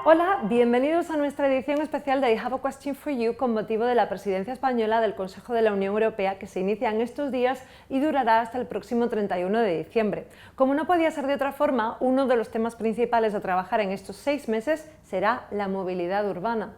Hola, bienvenidos a nuestra edición especial de I Have a Question for You con motivo de la presidencia española del Consejo de la Unión Europea que se inicia en estos días y durará hasta el próximo 31 de diciembre. Como no podía ser de otra forma, uno de los temas principales a trabajar en estos 6 meses será la movilidad urbana.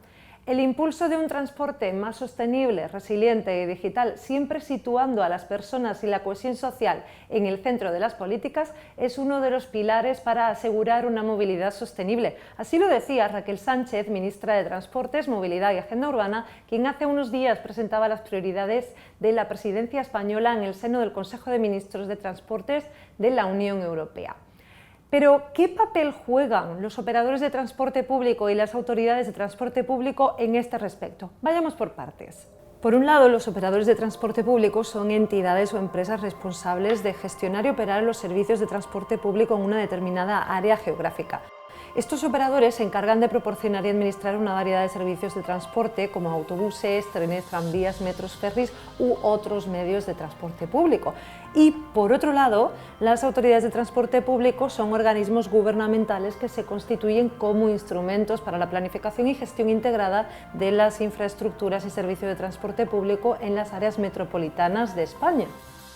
El impulso de un transporte más sostenible, resiliente y digital, siempre situando a las personas y la cohesión social en el centro de las políticas, es uno de los pilares para asegurar una movilidad sostenible. Así lo decía Raquel Sánchez, ministra de Transportes, Movilidad y Agenda Urbana, quien hace unos días presentaba las prioridades de la presidencia española en el seno del Consejo de Ministros de Transportes de la Unión Europea. Pero, ¿qué papel juegan los operadores de transporte público y las autoridades de transporte público en este respecto? Vayamos por partes. Por un lado, los operadores de transporte público son entidades o empresas responsables de gestionar y operar los servicios de transporte público en una determinada área geográfica. Estos operadores se encargan de proporcionar y administrar una variedad de servicios de transporte como autobuses, trenes, tranvías, metros, ferries u otros medios de transporte público. Y, por otro lado, las autoridades de transporte público son organismos gubernamentales que se constituyen como instrumentos para la planificación y gestión integrada de las infraestructuras y servicios de transporte público en las áreas metropolitanas de España.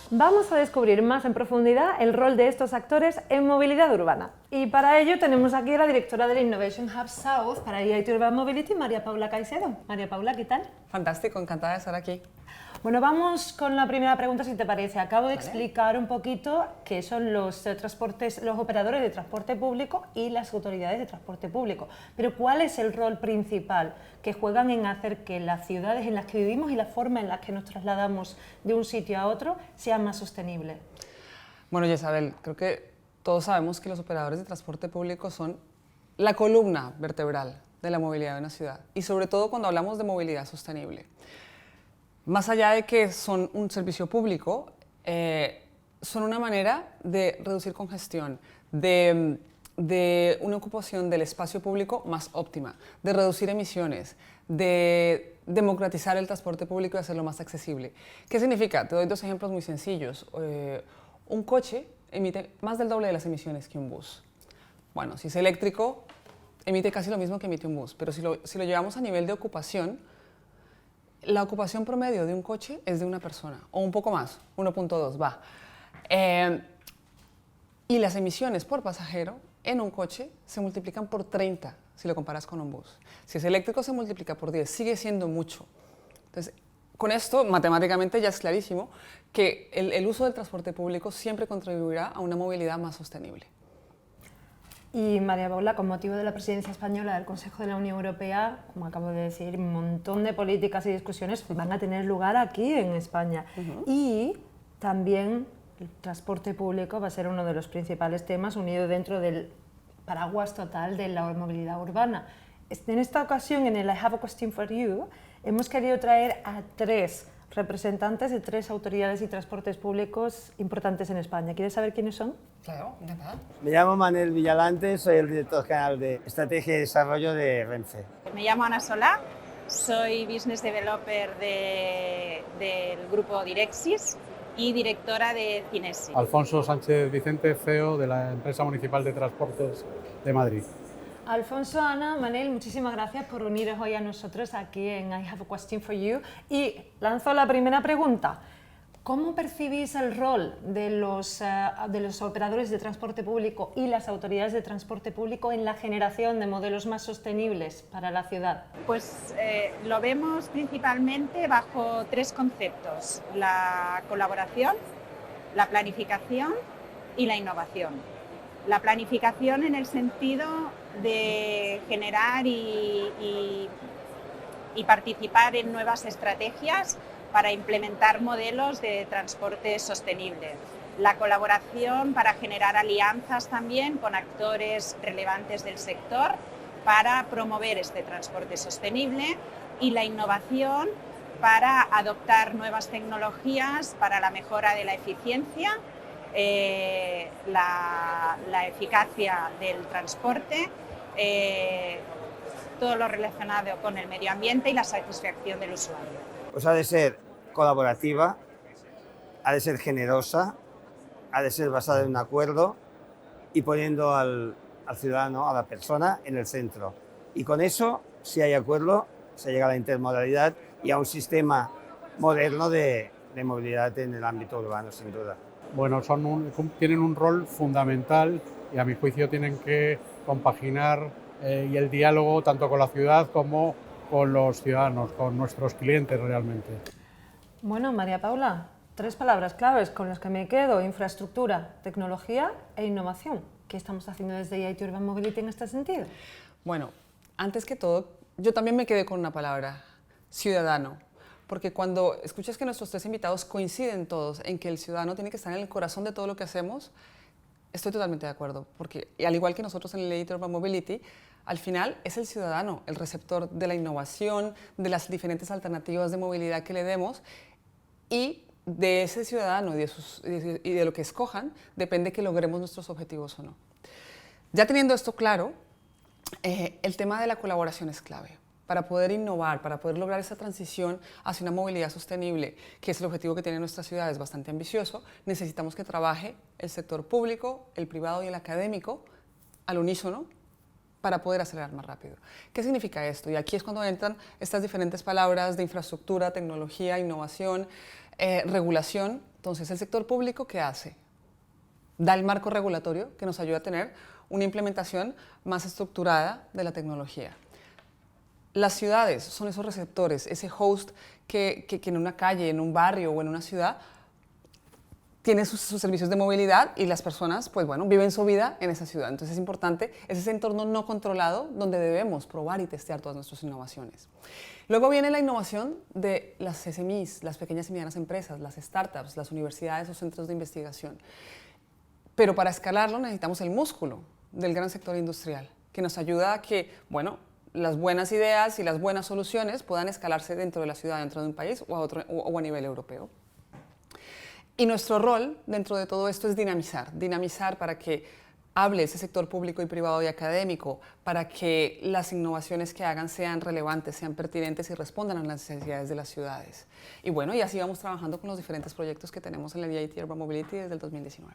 Vamos a descubrir más en profundidad el rol de estos actores en movilidad urbana. Y para ello tenemos aquí a la directora del Innovation Hub South para EIT Urban Mobility, María Paula Caicedo. María Paula, ¿qué tal? Fantástico, encantada de estar aquí. Bueno, vamos con la primera pregunta, si te parece. Acabo de explicar un poquito qué son los transportes, los operadores de transporte público y las autoridades de transporte público. Pero ¿cuál es el rol principal que juegan en hacer que las ciudades en las que vivimos y la forma en la que nos trasladamos de un sitio a otro sea más sostenible? Bueno, Isabel, creo que todos sabemos que los operadores de transporte público son la columna vertebral de la movilidad de una ciudad y sobre todo cuando hablamos de movilidad sostenible. Más allá de que son un servicio público, son una manera de reducir congestión, de una ocupación del espacio público más óptima, de reducir emisiones, de democratizar el transporte público y hacerlo más accesible. ¿Qué significa? Te doy dos ejemplos muy sencillos. Un coche emite más del doble de las emisiones que un bus. Bueno, si es eléctrico, emite casi lo mismo que emite un bus, pero si lo llevamos a nivel de ocupación, la ocupación promedio de un coche es de una persona, o un poco más, 1.2, va. Y las emisiones por pasajero en un coche se multiplican por 30 si lo comparas con un bus. Si es eléctrico se multiplica por 10, sigue siendo mucho. Entonces, con esto, matemáticamente ya es clarísimo que el uso del transporte público siempre contribuirá a una movilidad más sostenible. Y María Paula, con motivo de la presidencia española del Consejo de la Unión Europea, como acabo de decir, un montón de políticas y discusiones van a tener lugar aquí en España. Y también el transporte público va a ser uno de los principales temas unido dentro del paraguas total de la movilidad urbana. En esta ocasión, en el I Have a Question for You, hemos querido traer a 3 representantes de 3 autoridades y transportes públicos importantes en España. ¿Quieres saber quiénes son? Claro, encantada. Me llamo Manuel Villalante, soy el director general de Estrategia y Desarrollo de Renfe. Me llamo Ana Solá, soy Business Developer del grupo Direxis y directora de Cinesi. Alfonso Sánchez Vicente, CEO de la Empresa Municipal de Transportes de Madrid. Alfonso, Ana, Manel, muchísimas gracias por uniros hoy a nosotros aquí en I Have a Question for You. Y lanzo la primera pregunta. ¿Cómo percibís el rol de los operadores de transporte público y las autoridades de transporte público en la generación de modelos más sostenibles para la ciudad? Pues lo vemos principalmente bajo 3 conceptos: la colaboración, la planificación y la innovación. La planificación en el sentido de generar y participar en nuevas estrategias para implementar modelos de transporte sostenible. La colaboración para generar alianzas también con actores relevantes del sector para promover este transporte sostenible, y la innovación para adoptar nuevas tecnologías para la mejora de la eficiencia, la eficacia del transporte, todo lo relacionado con el medio ambiente y la satisfacción del usuario. Pues ha de ser colaborativa, ha de ser generosa, ha de ser basada en un acuerdo y poniendo al ciudadano, a la persona, en el centro. Y con eso, si hay acuerdo, se llega a la intermodalidad y a un sistema moderno de movilidad en el ámbito urbano, sin duda. Bueno, tienen un rol fundamental y a mi juicio tienen que compaginar y el diálogo tanto con la ciudad como con los ciudadanos, con nuestros clientes realmente. Bueno, María Paula, 3 palabras claves con las que me quedo: infraestructura, tecnología e innovación. ¿Qué estamos haciendo desde EIT Urban Mobility en este sentido? Bueno, antes que todo, yo también me quedé con una palabra: ciudadano. Porque cuando escuchas que nuestros 3 invitados coinciden todos en que el ciudadano tiene que estar en el corazón de todo lo que hacemos, estoy totalmente de acuerdo. Porque al igual que nosotros en el EIT Urban Mobility, al final es el ciudadano el receptor de la innovación, de las diferentes alternativas de movilidad que le demos, y de ese ciudadano y de lo que escojan depende que logremos nuestros objetivos o no. Ya teniendo esto claro, el tema de la colaboración es clave. Para poder innovar, para poder lograr esa transición hacia una movilidad sostenible, que es el objetivo que tiene nuestra ciudad, es bastante ambicioso, necesitamos que trabaje el sector público, el privado y el académico al unísono para poder acelerar más rápido. ¿Qué significa esto? Y aquí es cuando entran estas diferentes palabras de infraestructura, tecnología, innovación, regulación. Entonces, ¿el sector público qué hace? Da el marco regulatorio que nos ayuda a tener una implementación más estructurada de la tecnología. Las ciudades son esos receptores, ese host que en una calle, en un barrio o en una ciudad tiene sus servicios de movilidad y las personas, pues bueno, viven su vida en esa ciudad. Entonces es importante, es ese entorno no controlado donde debemos probar y testear todas nuestras innovaciones. Luego viene la innovación de las SMEs, las pequeñas y medianas empresas, las startups, las universidades o centros de investigación. Pero para escalarlo necesitamos el músculo del gran sector industrial, que nos ayuda a que, bueno, las buenas ideas y las buenas soluciones puedan escalarse dentro de la ciudad, dentro de un país o a nivel europeo. Y nuestro rol dentro de todo esto es dinamizar para que hable ese sector público y privado y académico, para que las innovaciones que hagan sean relevantes, sean pertinentes y respondan a las necesidades de las ciudades. Y bueno, y así vamos trabajando con los diferentes proyectos que tenemos en el EIT Urban Mobility desde el 2019.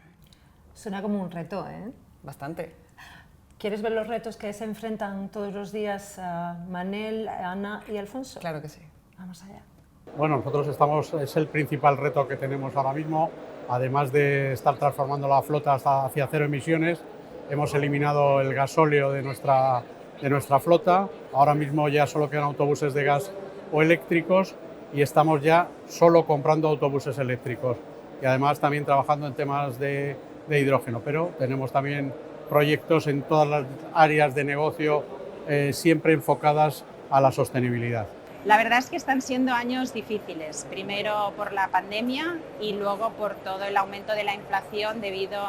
Suena como un reto, ¿eh? Bastante. ¿Quieres ver los retos que se enfrentan todos los días Manel, Ana y Alfonso? Claro que sí. Vamos allá. Bueno, nosotros es el principal reto que tenemos ahora mismo, además de estar transformando la flota hacia 0 emisiones. Hemos eliminado el gasóleo de nuestra flota, ahora mismo ya solo quedan autobuses de gas o eléctricos y estamos ya solo comprando autobuses eléctricos y además también trabajando en temas de hidrógeno, pero tenemos también proyectos en todas las áreas de negocio siempre enfocadas a la sostenibilidad. La verdad es que están siendo años difíciles, primero por la pandemia y luego por todo el aumento de la inflación debido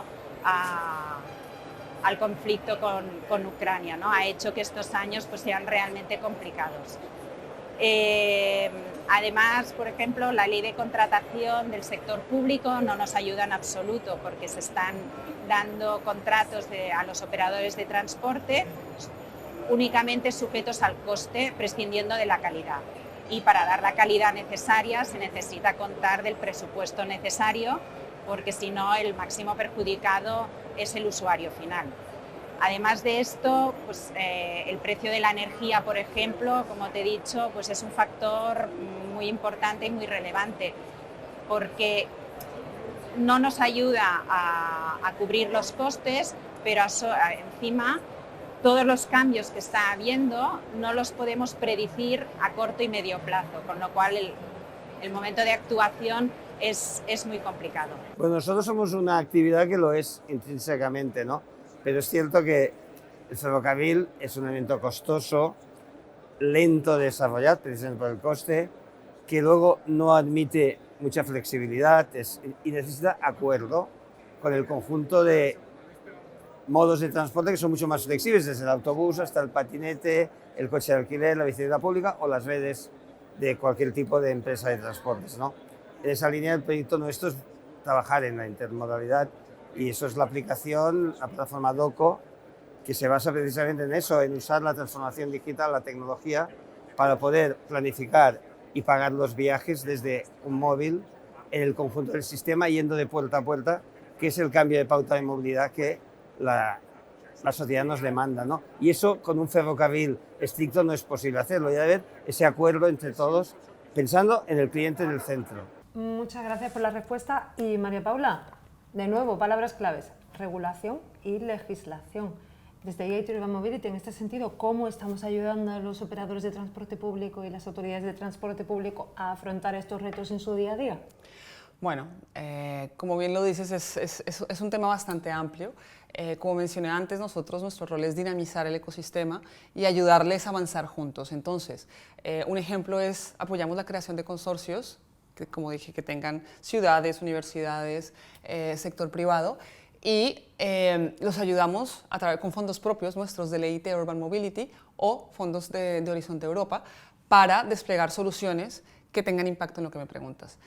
al conflicto con Ucrania, ¿no? Ha hecho que estos años pues, sean realmente complicados. Además, por ejemplo, la ley de contratación del sector público no nos ayuda en absoluto porque se están dando contratos a los operadores de transporte únicamente sujetos al coste, prescindiendo de la calidad. Y para dar la calidad necesaria se necesita contar del presupuesto necesario, porque si no el máximo perjudicado es el usuario final. Además de esto, pues, el precio de la energía, por ejemplo, como te he dicho, pues es un factor muy importante y muy relevante, porque no nos ayuda a cubrir los costes, pero encima todos los cambios que está habiendo no los podemos predecir a corto y medio plazo, con lo cual el momento de actuación es muy complicado. Bueno, nosotros somos una actividad que lo es intrínsecamente, ¿no? Pero es cierto que el ferrocarril es un elemento costoso, lento de desarrollar, precisamente por el coste, que luego no admite mucha flexibilidad y necesita acuerdo con el conjunto de modos de transporte que son mucho más flexibles, desde el autobús hasta el patinete, el coche de alquiler, la bicicleta pública o las redes de cualquier tipo de empresa de transportes, ¿no? En esa línea, el proyecto nuestro es trabajar en la intermodalidad y eso es la aplicación, la plataforma DOCO, que se basa precisamente en eso, en usar la transformación digital, la tecnología, para poder planificar y pagar los viajes desde un móvil en el conjunto del sistema, yendo de puerta a puerta, que es el cambio de pauta de movilidad que la la sociedad nos demanda, ¿no? Y eso con un ferrocarril estricto no es posible hacerlo, y debe haber ese acuerdo entre todos, pensando en el cliente en el centro. Muchas gracias por la respuesta. Y María Paula, de nuevo, palabras claves: regulación y legislación. Desde EIT Urban Mobility, en este sentido, ¿cómo estamos ayudando a los operadores de transporte público y las autoridades de transporte público a afrontar estos retos en su día a día? Bueno, como bien lo dices, es un tema bastante amplio. Como mencioné antes, nuestro rol es dinamizar el ecosistema y ayudarles a avanzar juntos. Entonces, un ejemplo es, apoyamos la creación de consorcios, que, como dije, que tengan ciudades, universidades, sector privado, y los ayudamos a través con fondos propios nuestros de EIT Urban Mobility o fondos de Horizonte Europa para desplegar soluciones que tengan impacto en lo que me preguntas.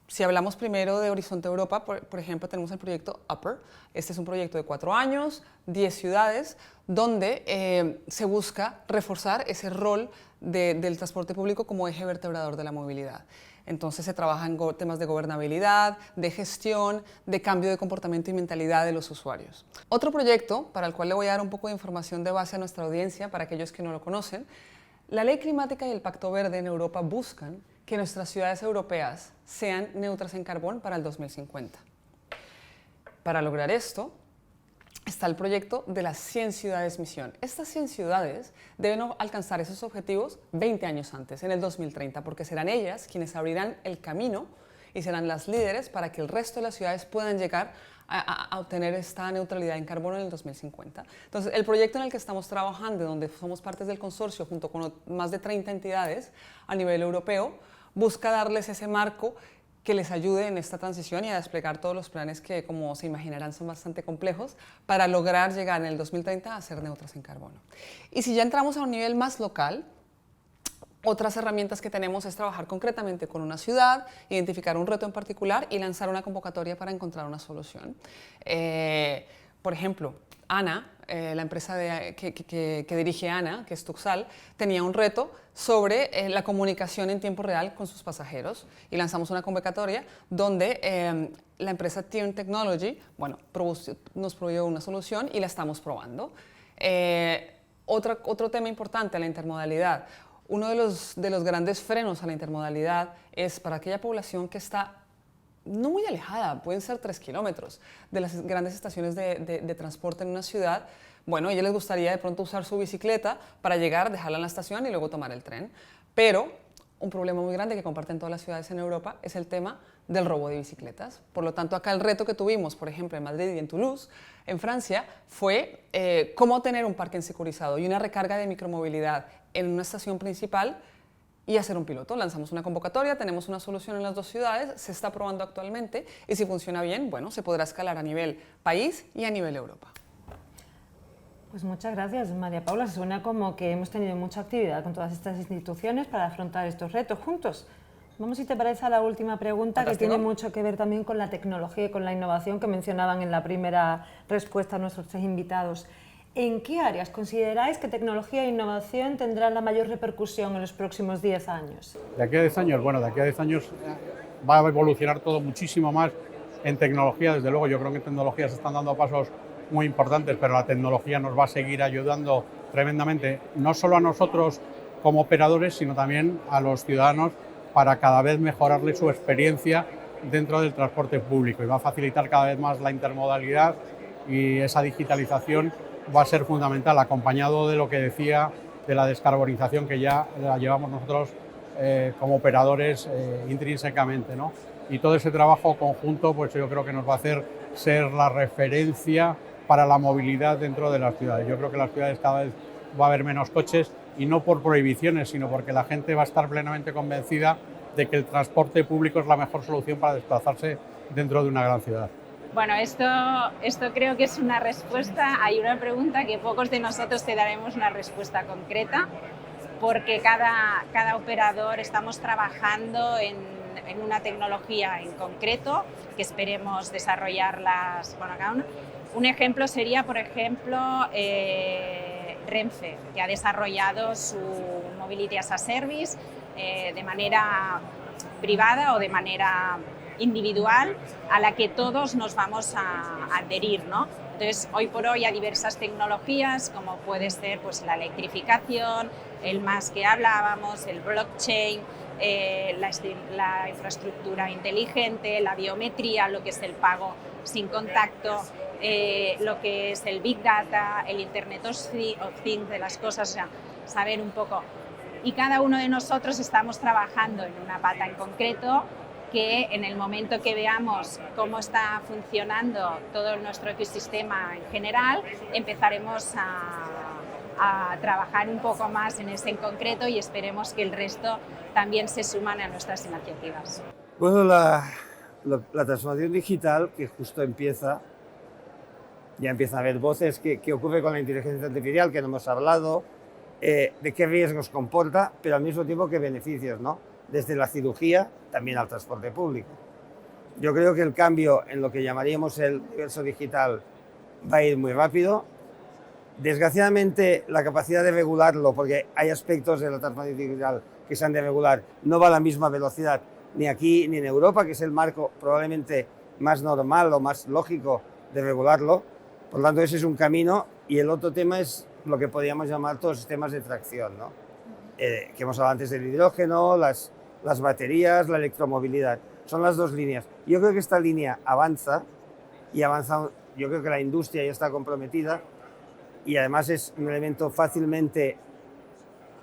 Si hablamos primero de Horizonte Europa, por ejemplo, tenemos el proyecto Upper. Este es un proyecto de 4 años, 10 ciudades, donde se busca reforzar ese rol del transporte público como eje vertebrador de la movilidad. Entonces se trabaja en temas de gobernabilidad, de gestión, de cambio de comportamiento y mentalidad de los usuarios. Otro proyecto, para el cual le voy a dar un poco de información de base a nuestra audiencia, para aquellos que no lo conocen, la Ley Climática y el Pacto Verde en Europa buscan que nuestras ciudades europeas sean neutras en carbón para el 2050. Para lograr esto, está el proyecto de las 100 ciudades misión. Estas 100 ciudades deben alcanzar esos objetivos 20 años antes, en el 2030, porque serán ellas quienes abrirán el camino y serán las líderes para que el resto de las ciudades puedan llegar a obtener esta neutralidad en carbono en el 2050. Entonces, el proyecto en el que estamos trabajando, donde somos partes del consorcio junto con más de 30 entidades a nivel europeo, busca darles ese marco que les ayude en esta transición y a desplegar todos los planes que, como se imaginarán, son bastante complejos para lograr llegar en el 2030 a ser neutras en carbono. Y si ya entramos a un nivel más local, otras herramientas que tenemos es trabajar concretamente con una ciudad, identificar un reto en particular y lanzar una convocatoria para encontrar una solución. Por ejemplo, ANA, la empresa que dirige ANA, que es Tuxal, tenía un reto sobre la comunicación en tiempo real con sus pasajeros y lanzamos una convocatoria donde la empresa Tiern Technology, bueno, nos proveyó una solución y la estamos probando. Otro tema importante, la intermodalidad. Uno de los grandes frenos a la intermodalidad es para aquella población que está no muy alejada, pueden ser 3 kilómetros de las grandes estaciones de transporte en una ciudad. Bueno, a ellos les gustaría de pronto usar su bicicleta para llegar, dejarla en la estación y luego tomar el tren. Pero un problema muy grande que comparten todas las ciudades en Europa es el tema del robo de bicicletas. Por lo tanto, acá el reto que tuvimos, por ejemplo, en Madrid y en Toulouse, en Francia, fue cómo tener un parque securizado y una recarga de micromovilidad en una estación principal y hacer un piloto. Lanzamos una convocatoria, tenemos una solución en las 2 ciudades, se está probando actualmente y si funciona bien, bueno, se podrá escalar a nivel país y a nivel Europa. Pues muchas gracias, María Paula. Suena como que hemos tenido mucha actividad con todas estas instituciones para afrontar estos retos juntos. Vamos, si te parece, a la última pregunta. Fantástico. Que tiene mucho que ver también con la tecnología y con la innovación que mencionaban en la primera respuesta a nuestros 3 invitados. ¿En qué áreas consideráis que tecnología e innovación tendrán la mayor repercusión en los próximos 10 años? De aquí a 10 años, bueno, de aquí a 10 años va a evolucionar todo muchísimo más en tecnología. Desde luego, yo creo que en tecnología se están dando pasos muy importantes, pero la tecnología nos va a seguir ayudando tremendamente, no solo a nosotros como operadores, sino también a los ciudadanos para cada vez mejorarle su experiencia dentro del transporte público y va a facilitar cada vez más la intermodalidad y esa digitalización va a ser fundamental, acompañado de lo que decía de la descarbonización que ya la llevamos nosotros como operadores intrínsecamente, ¿no? Y todo ese trabajo conjunto, pues yo creo que nos va a hacer ser la referencia para la movilidad dentro de las ciudades. Yo creo que las ciudades cada vez va a haber menos coches y no por prohibiciones, sino porque la gente va a estar plenamente convencida de que el transporte público es la mejor solución para desplazarse dentro de una gran ciudad. Bueno, esto creo que es una respuesta. Hay una pregunta que pocos de nosotros te daremos una respuesta concreta, porque cada operador estamos trabajando en una tecnología en concreto que esperemos desarrollarlas, bueno, cada uno. Un ejemplo sería, por ejemplo, Renfe, que ha desarrollado su Mobility as a Service de manera privada o de manera individual a la que todos nos vamos a adherir, ¿no? Entonces, hoy por hoy hay diversas tecnologías, como puede ser pues, la electrificación, el MaaS que hablábamos, el blockchain, la infraestructura inteligente, la biometría, lo que es el pago sin contacto, lo que es el Big Data, el Internet of Things, de las cosas, o sea, saber un poco. Y cada uno de nosotros estamos trabajando en una pata en concreto, que en el momento que veamos cómo está funcionando todo nuestro ecosistema en general, empezaremos a trabajar un poco más en ese en concreto y esperemos que el resto también se suman a nuestras iniciativas. Bueno, la transformación digital que justo empieza, ya empieza a haber voces, ¿qué ocurre con la inteligencia artificial? Que no hemos hablado, de qué riesgos comporta, pero al mismo tiempo qué beneficios, ¿no? Desde la cirugía también al transporte público. Yo creo que el cambio en lo que llamaríamos el universo digital va a ir muy rápido. Desgraciadamente, la capacidad de regularlo, porque hay aspectos de la transformación digital que se han de regular, no va a la misma velocidad ni aquí ni en Europa, que es el marco probablemente más normal o más lógico de regularlo. Por lo tanto, ese es un camino. Y el otro tema es lo que podríamos llamar todos los sistemas de tracción, ¿no? Que hemos hablado antes del hidrógeno, las baterías, la electromovilidad. Son las dos líneas. Yo creo que esta línea avanza y avanza. Yo creo que la industria ya está comprometida y además es un elemento fácilmente,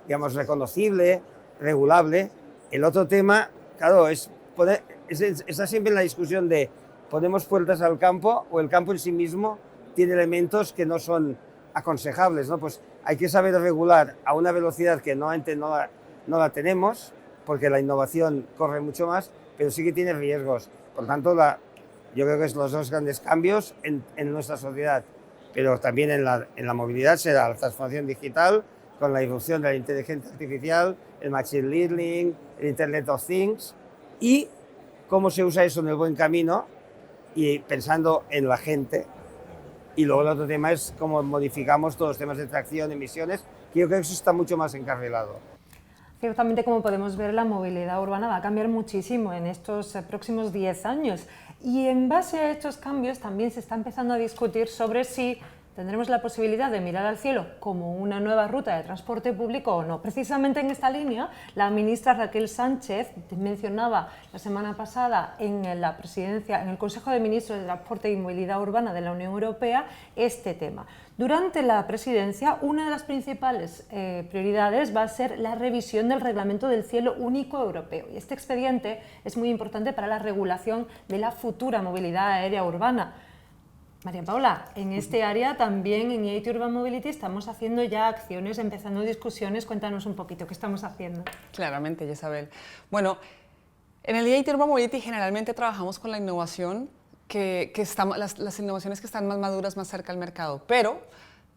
digamos, reconocible, regulable. El otro tema, claro, está siempre en la discusión de ponemos puertas al campo o el campo en sí mismo tiene elementos que no son aconsejables, ¿no? Pues hay que saber regular a una velocidad que normalmente no la tenemos, porque la innovación corre mucho más, pero sí que tiene riesgos. Por tanto, yo creo que es los dos grandes cambios en nuestra sociedad, pero también en la movilidad será la transformación digital, con la irrupción de la inteligencia artificial, el machine learning, el Internet of Things, y cómo se usa eso en el buen camino y pensando en la gente. Y luego el otro tema es cómo modificamos todos los temas de tracción, emisiones, que yo creo que eso está mucho más encarrilado. Ciertamente, como podemos ver, la movilidad urbana va a cambiar muchísimo en estos próximos 10 años. Y en base a estos cambios también se está empezando a discutir sobre si tendremos la posibilidad de mirar al cielo como una nueva ruta de transporte público o no. Precisamente en esta línea, la ministra Raquel Sánchez mencionaba la semana pasada en la presidencia, en el Consejo de Ministros de Transporte y Movilidad Urbana de la Unión Europea, este tema. Durante la presidencia, una de las principales prioridades va a ser la revisión del Reglamento del Cielo Único Europeo. Y este expediente es muy importante para la regulación de la futura movilidad aérea urbana. María Paula, en este área también en EIT Urban Mobility estamos haciendo ya acciones, empezando discusiones. Cuéntanos un poquito, ¿qué estamos haciendo? Claramente, Isabel. Bueno, en el EIT Urban Mobility generalmente trabajamos con la innovación, las innovaciones que están más maduras, más cerca al mercado, pero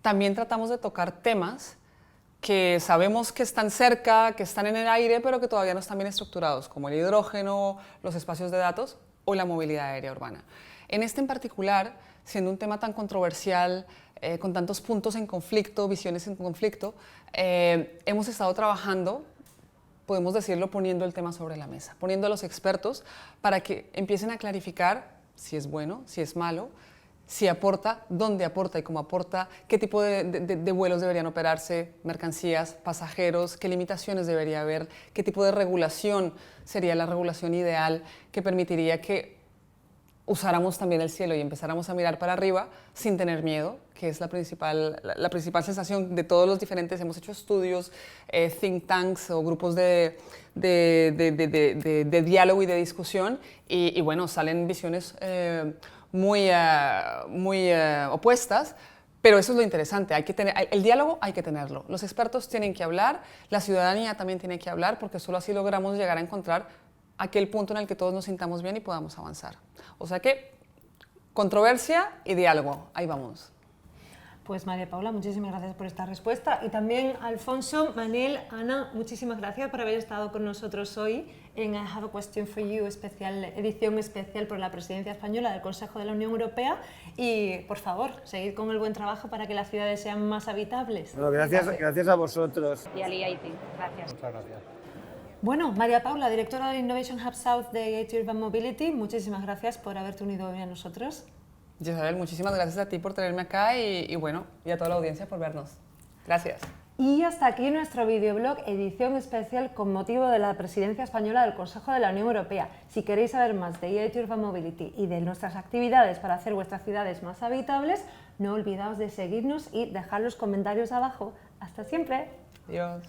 también tratamos de tocar temas que sabemos que están cerca, que están en el aire, pero que todavía no están bien estructurados, como el hidrógeno, los espacios de datos o la movilidad aérea urbana. En este en particular, siendo un tema tan controversial, con tantos puntos en conflicto, visiones en conflicto, hemos estado trabajando, podemos decirlo, poniendo el tema sobre la mesa, poniendo a los expertos para que empiecen a clarificar si es bueno, si es malo, si aporta, dónde aporta y cómo aporta, qué tipo de vuelos deberían operarse, mercancías, pasajeros, qué limitaciones debería haber, qué tipo de regulación sería la regulación ideal que permitiría que usáramos también el cielo y empezáramos a mirar para arriba sin tener miedo, que es la principal sensación de todos los diferentes. Hemos hecho estudios, think tanks o grupos de diálogo y de discusión y bueno, salen visiones muy opuestas, pero eso es lo interesante. El diálogo hay que tenerlo. Los expertos tienen que hablar, la ciudadanía también tiene que hablar, porque solo así logramos llegar a encontrar aquel punto en el que todos nos sintamos bien y podamos avanzar. O sea que, controversia y diálogo, ahí vamos. Pues María Paula, muchísimas gracias por esta respuesta. Y también Alfonso, Manel, Ana, muchísimas gracias por haber estado con nosotros hoy en I Have a Question for You, edición especial por la Presidencia Española del Consejo de la Unión Europea. Y, por favor, seguid con el buen trabajo para que las ciudades sean más habitables. Bueno, gracias a vosotros. Y al EIT, gracias. Muchas gracias. Bueno, María Paula, directora del Innovation Hub South de IAT Urban Mobility, muchísimas gracias por haberte unido hoy a nosotros. Isabel, muchísimas gracias a ti por tenerme acá y bueno, y a toda la audiencia por vernos. Gracias. Y hasta aquí nuestro videoblog, edición especial con motivo de la presidencia española del Consejo de la Unión Europea. Si queréis saber más de IAT Urban Mobility y de nuestras actividades para hacer vuestras ciudades más habitables, no olvidaos de seguirnos y dejar los comentarios abajo. ¡Hasta siempre! Adiós.